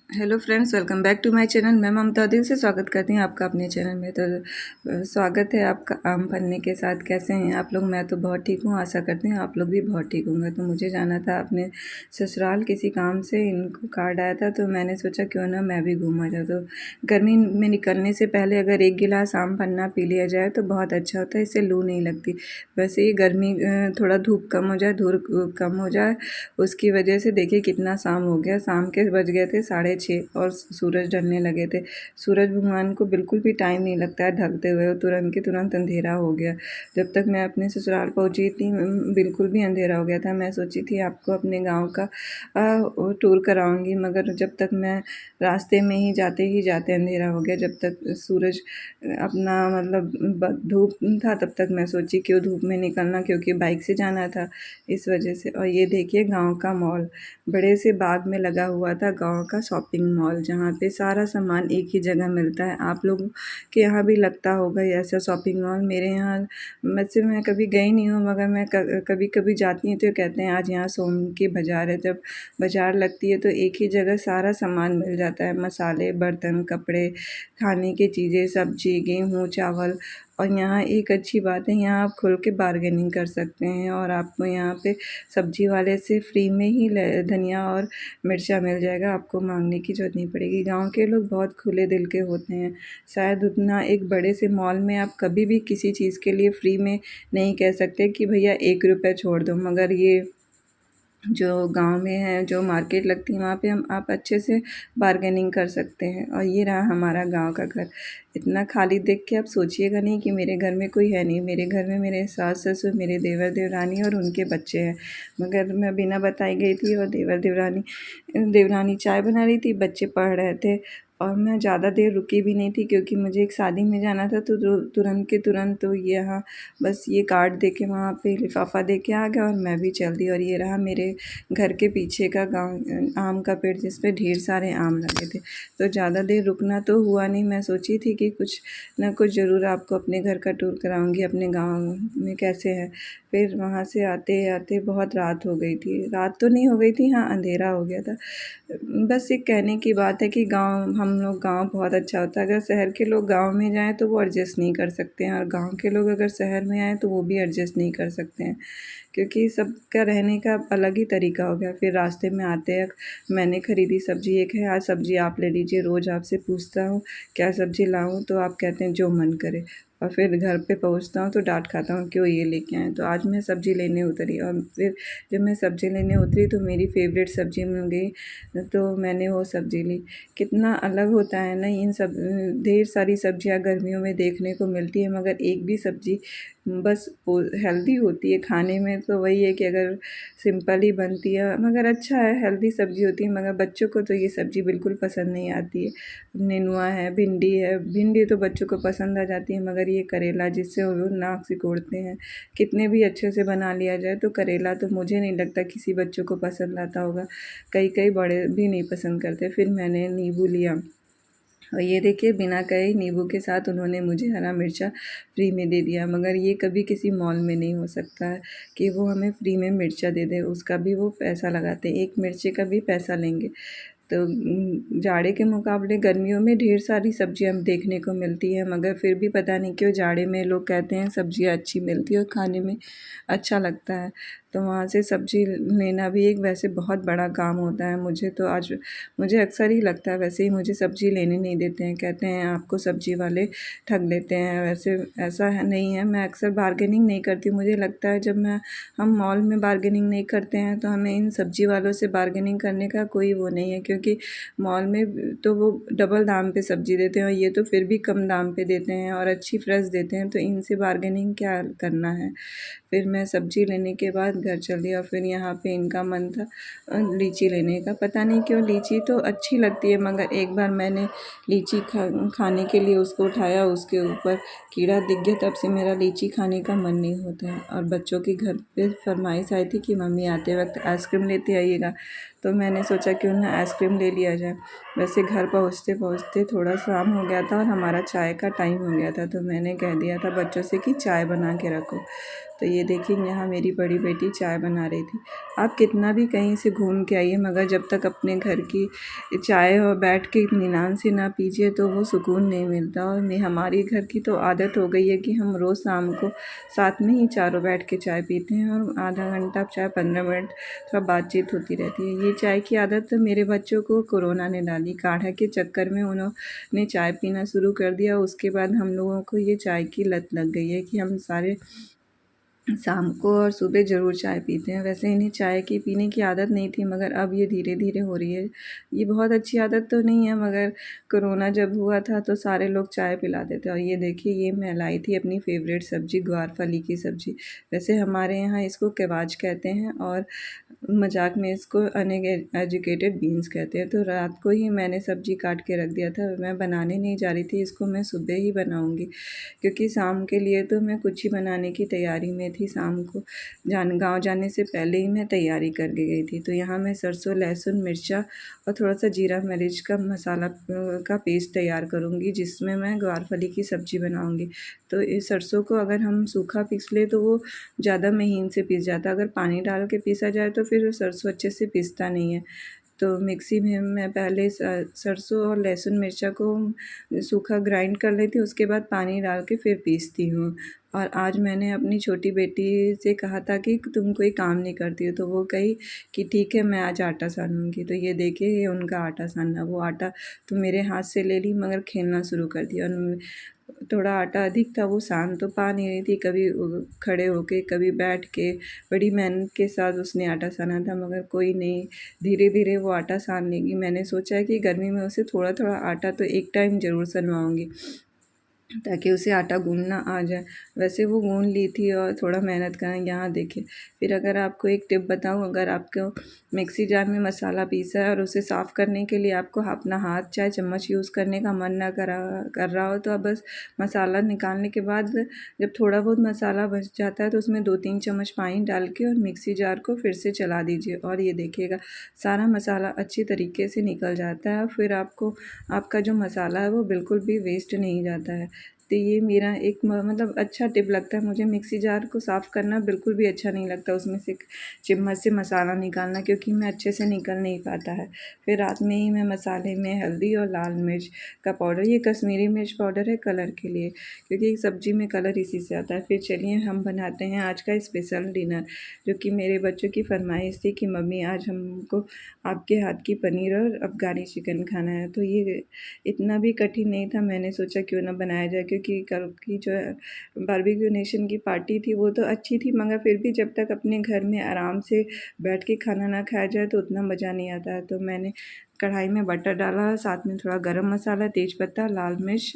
Hello friends, welcome back to my channel. मैं ममता दिल से स्वागत करती हूँ आपका अपने चैनल में। तो स्वागत है आपका आम पन्ने के साथ। कैसे हैं आप लोग? मैं तो बहुत ठीक हूँ, आशा करती हूँ आप लोग भी बहुत ठीक होंगे। तो मुझे जाना था अपने ससुराल किसी काम से, इनको कार्ड आया था तो मैंने सोचा क्यों ना मैं भी घूम आ जाऊँ। तो गर्मी में निकलने से पहले अगर एक गिलास आम पन्ना पी लिया जाए तो बहुत अच्छा होता है, इससे लू नहीं लगती। वैसे ही गर्मी थोड़ा धूप कम हो जाए, धूप कम हो जाए, उसकी वजह से देखिए कितना शाम हो गया। शाम के बज गए थे 6:30 और सूरज ढलने लगे थे। सूरज भगवान को बिल्कुल भी टाइम नहीं लगता है ढलते हुए, तुरंत के तुरंत अंधेरा हो गया। जब तक मैं अपने ससुराल पहुंची थी बिल्कुल भी अंधेरा हो गया था। मैं सोची थी आपको अपने गांव का टूर कराऊंगी, मगर जब तक मैं रास्ते में ही जाते अंधेरा हो गया। जब तक सूरज अपना मतलब धूप था तब तक मैं सोची क्यों धूप में निकलना, क्योंकि बाइक से जाना था इस वजह से। और ये देखिए गांव का मॉल, बड़े से बाग में लगा हुआ था गांव का शॉपिंग मॉल, जहाँ पे सारा सामान एक ही जगह मिलता है। आप लोगों के यहाँ भी लगता होगा ऐसा शॉपिंग मॉल। मेरे यहाँ वैसे मैं कभी गई नहीं हूँ, मगर मैं कभी कभी जाती हूँ तो कहते हैं आज यहाँ सोम की बाज़ार है। जब बाज़ार लगती है तो एक ही जगह सारा सामान मिल जाता है, मसाले, बर्तन, कपड़े, खाने की चीज़ें, सब्जी, गेहूँ, चावल। और यहाँ एक अच्छी बात है, यहाँ आप खुल के बार्गेनिंग कर सकते हैं और आपको यहाँ पे सब्जी वाले से फ्री में ही धनिया और मिर्चा मिल जाएगा, आपको मांगने की ज़रूरत नहीं पड़ेगी। गांव के लोग बहुत खुले दिल के होते हैं। शायद उतना एक बड़े से मॉल में आप कभी भी किसी चीज़ के लिए फ्री में नहीं कह सकते कि भैया 1 रुपये छोड़ दो, मगर ये जो गांव में है, जो मार्केट लगती है, वहाँ पे हम आप अच्छे से बार्गेनिंग कर सकते हैं। और ये रहा हमारा गांव का घर। इतना खाली देख के आप सोचिएगा नहीं कि मेरे घर में कोई है नहीं। मेरे घर में मेरे सास ससुर, मेरे देवर देवरानी और उनके बच्चे हैं। मगर मैं बिना बताई गई थी और देवर देवरानी चाय बना रही थी, बच्चे पढ़ रहे थे। और मैं ज़्यादा देर रुकी भी नहीं थी क्योंकि मुझे एक शादी में जाना था। तो तुरंत के तुरंत तो यहाँ बस ये कार्ड दे के वहाँ पे लिफाफा दे के आ गया और मैं भी चल दी। और ये रहा मेरे घर के पीछे का गाँव, आम का पेड़ जिस पे ढेर सारे आम लगे थे। तो ज़्यादा देर रुकना तो हुआ नहीं। मैं सोची थी कि कुछ ना कुछ ज़रूर आपको अपने घर का टूर कराऊंगी, अपने गांव में कैसे है। फिर वहाँ से आते आते बहुत रात हो गई थी। रात तो नहीं हो गई थी, हाँ अंधेरा हो गया था। बस एक कहने की बात है कि हम लोग गांव बहुत अच्छा होता है। अगर शहर के लोग गांव में जाएं तो वो एडजस्ट नहीं कर सकते हैं, और गांव के लोग अगर शहर में आएँ तो वो भी एडजस्ट नहीं कर सकते हैं, क्योंकि सबका रहने का अलग ही तरीका हो गया। फिर रास्ते में आते वक्त मैंने ख़रीदी सब्ज़ी। एक है, आज सब्ज़ी आप ले लीजिए। रोज़ आपसे पूछता हूँ क्या सब्ज़ी लाऊँ तो आप कहते हैं जो मन करे। और फिर घर पे पहुँचता हूँ तो डांट खाता हूँ क्यों ये लेके आए। तो आज मैं सब्ज़ी लेने उतरी, और फिर जब मैं सब्ज़ी लेने उतरी तो मेरी फेवरेट सब्ज़ी मिल गई, तो मैंने वो सब्ज़ी ली। कितना अलग होता है ना, इन सब ढेर सारी सब्ज़ियाँ गर्मियों में देखने को मिलती है, मगर एक भी सब्ज़ी बस वो हेल्दी होती है खाने में। तो वही है कि अगर सिंपल ही बनती है, मगर अच्छा है, हेल्दी सब्ज़ी होती है। मगर बच्चों को तो ये सब्ज़ी बिल्कुल पसंद नहीं आती है। नेनुआ है, भिंडी है, भिंडी तो बच्चों को पसंद आ जाती है, मगर ये करेला जिससे वो नाक सिकोड़ते हैं, कितने भी अच्छे से बना लिया जाए तो करेला तो मुझे नहीं लगता किसी बच्चों को पसंद आता होगा। कई कई बड़े भी नहीं पसंद करते। फिर मैंने नींबू लिया, और ये देखिए बिना कहे नींबू के साथ उन्होंने मुझे हरा मिर्चा फ्री में दे दिया। मगर ये कभी किसी मॉल में नहीं हो सकता है कि वो हमें फ्री में मिर्चा दे दे, उसका भी वो पैसा लगाते हैं, एक मिर्ची का भी पैसा लेंगे। तो जाड़े के मुकाबले गर्मियों में ढेर सारी सब्जियां देखने को मिलती है, मगर फिर भी पता नहीं क्यों जाड़े में लोग कहते हैं सब्जियां अच्छी मिलती है और खाने में अच्छा लगता है। तो वहाँ से सब्ज़ी लेना भी एक वैसे बहुत बड़ा काम होता है। मुझे अक्सर ही लगता है, वैसे ही मुझे सब्ज़ी लेने नहीं देते हैं, कहते हैं आपको सब्ज़ी वाले ठग लेते हैं। वैसे ऐसा है नहीं है, मैं अक्सर बार्गेनिंग नहीं करती। मुझे लगता है जब हम मॉल में बार्गेनिंग नहीं करते हैं तो हमें इन सब्ज़ी वालों से बार्गेनिंग करने का कोई वो नहीं है, क्योंकि मॉल में तो वो डबल दाम पे सब्ज़ी देते हैं और ये तो फिर भी कम दाम पे देते हैं और अच्छी फ्रेश देते हैं, तो इनसे बार्गेनिंग क्या करना है। फिर मैं सब्ज़ी लेने के बाद घर चली, और फिर यहाँ पे इनका मन था लीची लेने का। पता नहीं क्यों लीची तो अच्छी लगती है, मगर एक बार मैंने लीची खाने के लिए उसको उठाया, उसके ऊपर कीड़ा दिख गया। तब से मेरा लीची खाने का मन नहीं होता है। और बच्चों की घर पे फरमाइश आई थी कि मम्मी आते वक्त आइसक्रीम लेते आइएगा, तो मैंने सोचा क्यों ना आइसक्रीम ले लिया जाए। वैसे घर पहुँचते पहुँचते थोड़ा शाम हो गया था और हमारा चाय का टाइम हो गया था, तो मैंने कह दिया था बच्चों से कि चाय बना के रखो। तो ये देखिए यहाँ मेरी बड़ी बेटी चाय बना रही थी। आप कितना भी कहीं से घूम के आइए, मगर जब तक अपने घर की चाय और बैठ के इत्मीनान से ना पीजिए तो वो सुकून नहीं मिलता। और मैं हमारी घर की तो आदत हो गई है कि हम रोज़ शाम को साथ में ही चारों बैठ के चाय पीते हैं, और आधा घंटा चाहे 15 मिनट थोड़ा बातचीत होती रहती है। ये चाय की आदत तो मेरे बच्चों को कोरोना ने डाली। काढ़ा के चक्कर में उन्होंने चाय पीना शुरू कर दिया। उसके बाद हम लोगों को ये चाय की लत लग गई है कि हम सारे शाम को और सुबह ज़रूर चाय पीते हैं। वैसे इन्हें चाय की पीने की आदत नहीं थी, मगर अब ये धीरे धीरे हो रही है। ये बहुत अच्छी आदत तो नहीं है, मगर कोरोना जब हुआ था तो सारे लोग चाय पिलाते थे। और ये देखिए ये मैं लाई थी अपनी फेवरेट सब्ज़ी, ग्वार फली की सब्ज़ी। वैसे हमारे यहाँ इसको केवाज कहते हैं और मजाक में इसको अनएजुकेटेड बीन्स कहते हैं। तो रात को ही मैंने सब्ज़ी काट के रख दिया था। मैं बनाने नहीं जा रही थी इसको, मैं सुबह ही बनाऊँगी, क्योंकि शाम के लिए तो मैं कुछ ही बनाने की तैयारी में थी। शाम को गाँव जाने से पहले ही मैं तैयारी करके गई थी। तो यहाँ मैं सरसों, लहसुन, मिर्चा और थोड़ा सा जीरा मिर्च का मसाला का पेस्ट तैयार करूँगी, जिसमें मैं ग्वारफली की सब्ज़ी बनाऊँगी। तो इस सरसों को अगर हम सूखा पीस ले तो वो ज़्यादा महीन से पीस जाता है। अगर पानी डाल के पीसा जाए तो फिर सरसों अच्छे से पीसता नहीं है। तो मिक्सी में मैं पहले सरसों और लहसुन मिर्चा को सूखा ग्राइंड कर लेती हूँ, उसके बाद पानी डाल के फिर पीसती हूँ। और आज मैंने अपनी छोटी बेटी से कहा था कि तुम कोई काम नहीं करती हो, तो वो कही कि ठीक है मैं आज आटा सानूँगी। तो ये देखिए ये उनका आटा सानना, वो आटा तो मेरे हाथ से ले ली मगर खेलना शुरू कर दिया। और थोड़ा आटा अधिक था, वो सान तो पा नहीं रही थी, कभी खड़े होके कभी बैठ के बड़ी मेहनत के साथ उसने आटा साना था, मगर कोई नहीं, धीरे धीरे वो आटा सान लेगी। मैंने सोचा है कि गर्मी में उसे थोड़ा थोड़ा आटा तो एक टाइम ज़रूर सनवाऊँगी, ताकि उसे आटा गूँथना आ जाए। वैसे वो गूँथ ली थी और थोड़ा मेहनत करें। यहाँ देखिए, फिर अगर आपको एक टिप बताऊँ, अगर आपको मिक्सी जार में मसाला पीसा है और उसे साफ़ करने के लिए आपको अपना हाथ चाहे चम्मच यूज़ करने का मन ना कर रहा हो, तो आप बस मसाला निकालने के बाद जब थोड़ा बहुत मसाला बच जाता है तो उसमें 2-3 चम्मच पानी डाल के और मिक्सी जार को फिर से चला दीजिए, और ये देखिएगा सारा मसाला अच्छी तरीके से निकल जाता है। फिर आपको आपका जो मसाला है वो बिल्कुल भी वेस्ट नहीं जाता है। तो ये मेरा एक मतलब अच्छा टिप लगता है मुझे। मिक्सी जार को साफ़ करना बिल्कुल भी अच्छा नहीं लगता, उसमें से चम्मच से मसाला निकालना, क्योंकि मैं अच्छे से निकल नहीं पाता है। फिर रात में ही मैं मसाले में हल्दी और लाल मिर्च का पाउडर, ये कश्मीरी मिर्च पाउडर है कलर के लिए, क्योंकि सब्ज़ी में कलर इसी से आता है। फिर चलिए हम बनाते हैं आज का स्पेशल डिनर, जो कि मेरे बच्चों की फरमाइश थी कि मम्मी आज हमको आपके हाथ की पनीर और अफ़गानी चिकन खाना है। तो ये इतना भी कठिन नहीं था, मैंने सोचा क्यों ना बनाया जाए, क्योंकि कल की जो बारबेक्यू नेशन की पार्टी थी वो तो अच्छी थी, मगर फिर भी जब तक अपने घर में आराम से बैठ के खाना ना खाया जाए तो उतना मज़ा नहीं आता है। तो मैंने कढ़ाई में बटर डाला, साथ में थोड़ा गरम मसाला, तेज़पत्ता, लाल मिर्च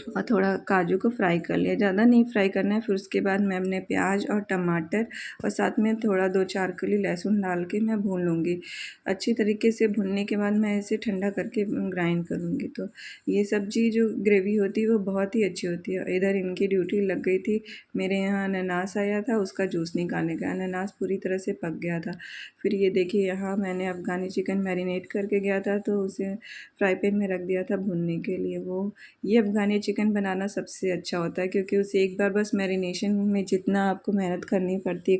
और थोड़ा काजू को फ्राई कर लिया, ज़्यादा नहीं फ्राई करना है। फिर उसके बाद मैं अपने प्याज और टमाटर और साथ में थोड़ा 2-4 कली लहसुन डाल के मैं भून लूँगी। अच्छी तरीके से भूनने के बाद मैं इसे ठंडा करके ग्राइंड करूँगी। तो ये सब्ज़ी जो ग्रेवी होती है वो बहुत ही अच्छी होती है। इधर इनकी ड्यूटी लग गई थी, मेरे यहाँ अनानास आया था, उसका जूस निकालने का। अनानास पूरी तरह से पक गया था। फिर ये देखिए यहाँ मैंने अफ़गानी चिकन मैरिनेट करके गया था, तो उसे फ्राई पैन में रख दिया था भूनने के लिए। ये अफ़गानी चिकन बनाना सबसे अच्छा होता है, क्योंकि उसे एक बार बस मैरिनेशन में जितना आपको मेहनत करनी पड़ती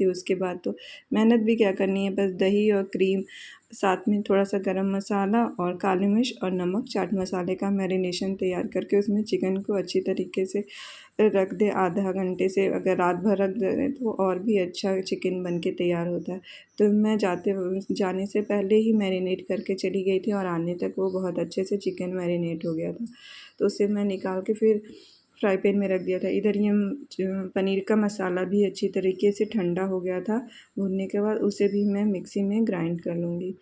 है, उसके बाद तो मेहनत भी क्या करनी है, बस दही और क्रीम, साथ में थोड़ा सा गरम मसाला और काली मिर्च और नमक, चाट मसाले का मैरिनेशन तैयार करके उसमें चिकन को अच्छी तरीके से रख दे। आधा घंटे से अगर रात भर रख दें तो और भी अच्छा चिकन बन के तैयार होता है। तो मैं जाने से पहले ही मैरिनेट करके चली गई थी, और आने तक वो बहुत अच्छे से चिकन मैरिनेट हो गया था। तो उसे मैं निकाल के फिर फ्राई पैन में रख दिया था। इधर ये पनीर का मसाला भी अच्छी तरीके से ठंडा हो गया था भूनने के बाद, उसे भी मैं मिक्सी में ग्राइंड कर लूँगी।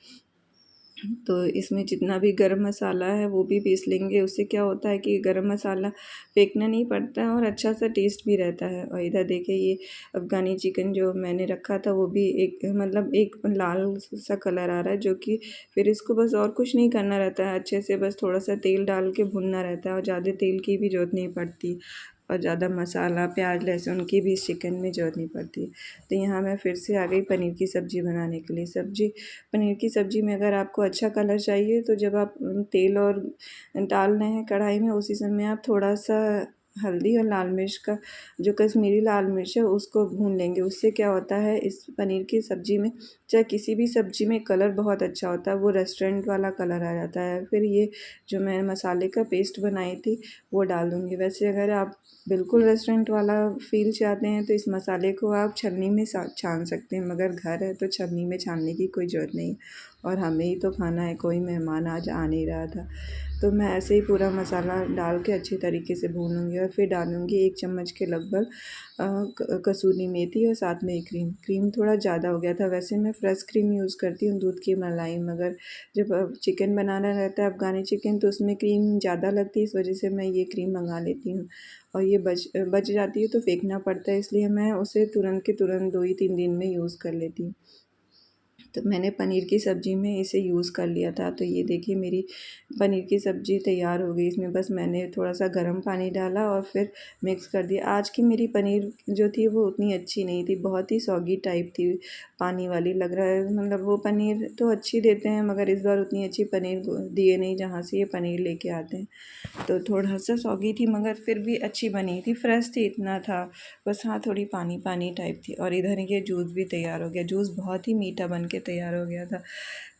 तो इसमें जितना भी गरम मसाला है वो भी पीस लेंगे। उससे क्या होता है कि गरम मसाला फेंकना नहीं पड़ता है और अच्छा सा टेस्ट भी रहता है। और इधर देखिए ये अफ़गानी चिकन जो मैंने रखा था वो भी एक मतलब एक लाल सा कलर आ रहा है, जो कि फिर इसको बस और कुछ नहीं करना रहता है, अच्छे से बस थोड़ा सा तेल डाल के भुनना रहता है, और ज़्यादा तेल की भी ज़रूरत नहीं पड़ती, और ज़्यादा मसाला प्याज लहसुन की भी इस चिकन में ज़रूरत नहीं पड़ती। तो यहाँ मैं फिर से आ गई पनीर की सब्ज़ी बनाने के लिए। पनीर की सब्ज़ी में अगर आपको अच्छा कलर चाहिए तो जब आप तेल और डाल रहे हैं कढ़ाई में, उसी समय आप थोड़ा सा हल्दी और लाल मिर्च का, जो कश्मीरी लाल मिर्च है उसको भून लेंगे। उससे क्या होता है, इस पनीर की सब्ज़ी में, चाहे किसी भी सब्ज़ी में, कलर बहुत अच्छा होता है, वो रेस्टोरेंट वाला कलर आ जाता है। फिर ये जो मैं मसाले का पेस्ट बनाई थी वो डाल दूँगी। वैसे अगर आप बिल्कुल रेस्टोरेंट वाला फ़ील चाहते हैं तो इस मसाले को आप छन्नी में छान सकते हैं, मगर घर है तो छन्नी में छानने की कोई ज़रूरत नहीं, और हमें ही तो खाना है, कोई मेहमान आज आ नहीं रहा था। तो मैं ऐसे ही पूरा मसाला डाल के अच्छी तरीके से भून लूँगी, और फिर डालूँगी 1 चम्मच के लगभग कसूरी मेथी, और साथ में क्रीम थोड़ा ज़्यादा हो गया था। वैसे मैं फ्रेश क्रीम यूज़ करती हूँ, दूध की मलाई, मगर जब चिकन बनाना रहता है अफ़गानी चिकन तो उसमें क्रीम ज़्यादा लगती है, इस वजह से मैं ये क्रीम मंगा लेती हूँ। और ये बच जाती है तो फेंकना पड़ता है, इसलिए मैं उसे तुरंत के तुरंत 2 ही 3 दिन में यूज़ कर लेती हूँ। तो मैंने पनीर की सब्ज़ी में इसे यूज़ कर लिया था। तो ये देखिए मेरी पनीर की सब्ज़ी तैयार हो गई। इसमें बस मैंने थोड़ा-सा गर्म पानी डाला और फिर मिक्स कर दिया। आज की मेरी पनीर जो थी वो उतनी अच्छी नहीं थी, बहुत ही सौगी टाइप थी, पानी वाली लग रहा है। मतलब वो पनीर तो अच्छी देते हैं, मगर इस बार उतनी अच्छी पनीर दिए नहीं जहाँ से ये पनीर लेके आते हैं। तो थोड़ा-सा सौगी थी, मगर फिर भी अच्छी बनी थी, फ्रेश थी, इतना था। बस हाँ, थोड़ी पानी-पानी टाइप थी। और इधर ये जूस भी तैयार हो गया। जूस बहुत ही मीठा बन के तैयार हो गया था।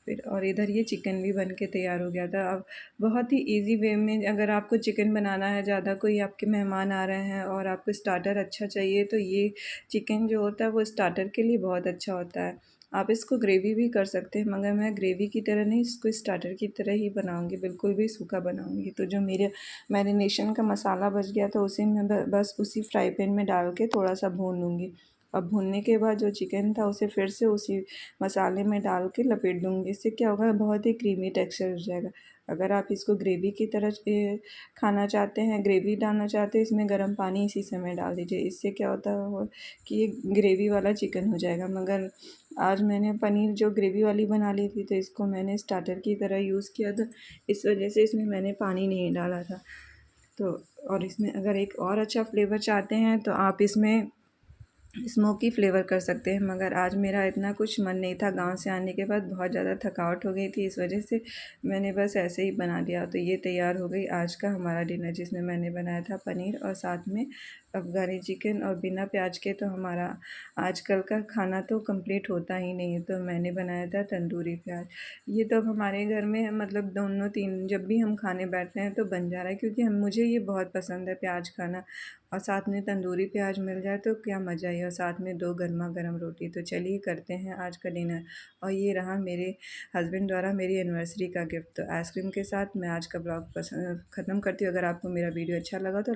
फिर और इधर ये चिकन भी बन के तैयार हो गया था। अब बहुत ही ईज़ी वे में अगर आपको चिकन बनाना है, ज़्यादा कोई आपके मेहमान आ रहे हैं और आपको स्टार्टर अच्छा चाहिए, तो ये चिकन जो होता है वो स्टार्टर के लिए बहुत अच्छा होता है। आप इसको ग्रेवी भी कर सकते हैं, मगर मैं ग्रेवी की तरह नहीं, इसको स्टार्टर की तरह ही बनाऊँगी, बिल्कुल भी सूखा बनाऊँगी। तो जो मेरे मैरिनेशन का मसाला बच गया था उसे मैं बस उसी फ्राई पैन में डाल के थोड़ा-सा भून लूँगी। अब भूनने के बाद जो चिकन था उसे फिर से उसी मसाले में डाल के लपेट दूँगी। इससे क्या होगा, बहुत ही क्रीमी टेक्सचर हो जाएगा। अगर आप इसको ग्रेवी की तरह खाना चाहते हैं, ग्रेवी डालना चाहते हैं, इसमें गर्म पानी इसी समय डाल दीजिए। इससे क्या होता है कि ये ग्रेवी वाला चिकन हो जाएगा। मगर आज मैंने पनीर जो ग्रेवी वाली बना ली थी, तो इसको मैंने स्टार्टर की तरह यूज़ किया था, इस वजह से इसमें मैंने पानी नहीं डाला था। तो और इसमें अगर एक और अच्छा फ्लेवर चाहते हैं तो आप इसमें स्मोकी फ्लेवर कर सकते हैं, मगर आज मेरा इतना कुछ मन नहीं था। गांव से आने के बाद बहुत ज़्यादा थकावट हो गई थी, इस वजह से मैंने बस ऐसे ही बना दिया। तो ये तैयार हो गई आज का हमारा डिनर, जिसमें मैंने बनाया था पनीर और साथ में अफ़गानी चिकन, और बिना प्याज के तो हमारा आजकल का खाना तो कंप्लीट होता ही नहीं है। तो मैंने बनाया था तंदूरी प्याज। ये तो अब हमारे घर में मतलब दोनों तीन जब भी हम खाने बैठते हैं तो बन जा रहा है, क्योंकि हम मुझे ये बहुत पसंद है प्याज खाना। और साथ में तंदूरी प्याज मिल जाए तो क्या मज़ा ही है, और साथ में 2 गरमा-गरम रोटी। तो चलिए करते हैं आज का डिनर। और ये रहा मेरे हस्बैंड द्वारा मेरी एनिवर्सरी का गिफ्ट। तो आइसक्रीम के साथ मैं आज का ब्लॉग ख़त्म करती हूँ। अगर आपको मेरा वीडियो अच्छा लगा तो